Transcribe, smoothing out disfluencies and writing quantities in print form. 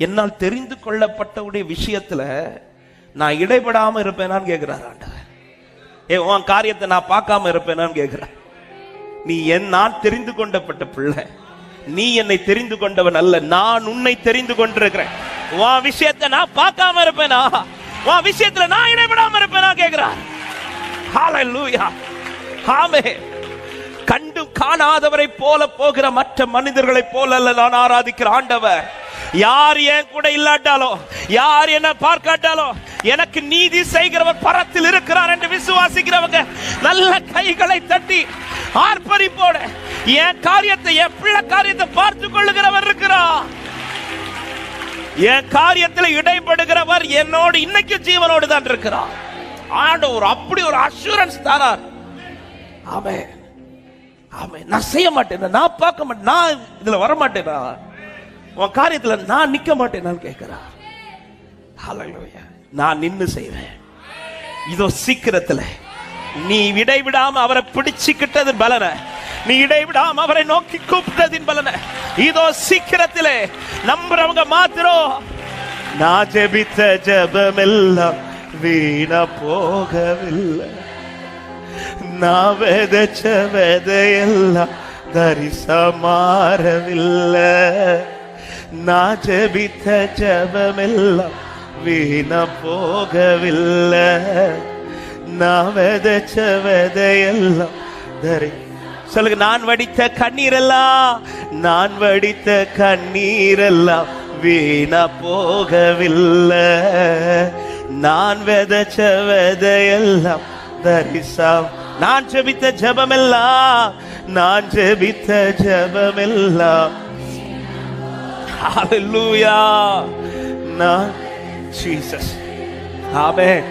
என்னால் தெரிந்து கொள்ளப்பட்டவுடைய விஷயத்துல நான் இடைபடாம இருப்பேனான்னு கேட்கிறார் ஆண்டவர். உன் காரியத்தை நான் பார்க்காம இருப்பேனான்னு கேட்கிறார். நீ நான் தெரிந்து கொண்டப்பட்ட பிள்ளை, நீ என்னை தெரிந்து கொண்டவன் அல்ல, நான் உன்னை தெரிந்து கொண்டிருக்கிறேன். உன் விஷயத்தை நான் பார்க்காம இருப்பேனா, உன் விஷயத்துல நான் இடைபடாம இருப்பேனா கேட்கிறார். ஹல்லேலூயா, ஆமென். கண்டு காணாதவரை போல போகிற மற்ற மனிதர்களை போல அல்ல நான் ஆராதிக்கிற ஆண்டவர். யார் என் கூட இல்லாட்டாலும், யார் என்ன பார்க்காட்டாலும், எனக்கு நீதி செய்கிறவர் பரத்தில் இருக்கிறார் என்று விசுவாசிக்கிறவங்க நல்ல கைகளை தட்டி ஆர்ப்பரிப்போட என் காரியத்தை, என் பிள்ளை காரியத்தை பார்த்து கொள்ளுகிறவர் இருக்கிறார். என் காரியத்தில் இடைபடுகிறவர் என்னோடு இன்னைக்கு ஜீவனோடு தான் இருக்கிறார். ஆண்டவர் அப்படி ஒரு அஷூரன்ஸ் தரார். ஆமென், ஆமென். நான் செய்ய மாட்டேன், நான் பார்க்க மாட்டேன், நான் இதுல வர மாட்டேனா, உன் காரியத்துல நான் நிக்க மாட்டேன் கேட்கிறார். ஹல்லேலூயா. நான் நின்னு செய்வேன். இதோ சீக்கிரத்துல நீ இடைவிடாம அவரை பிடிச்சுக்கிட்டது பலன, நீ இடைவிடாம அவரை நோக்கி கூப்பிட்டதின் பலன இதோ சீக்கிரத்திலே நம்புறவங்க மாத்திரம். நான் ஜெபித்த ஜெபம் எல்லாம் வீணா போகவில்லை, நான் விதைச்ச விதையெல்லாம் தரிசா மாறவில்லை. நான் ஜெபித்த ஜெபமெல்லாம் வீணா போகவில்லை, நான் விதைச்ச விதையெல்லாம் சொல்லுங்க. நான் வடித்த கண்ணீரெல்லாம், நான் வடித்த கண்ணீரெல்லாம் வீணா போகவில்லை, நான் விதைச்ச விதையெல்லாம் தரிசா. நான் ஜெபித்த ஜெபமெல்லாம், நான் ஜெபித்த ஜெபமெல்லாம், ஹல்லேலூயா, நான் ஜீசஸ். ஆமென்.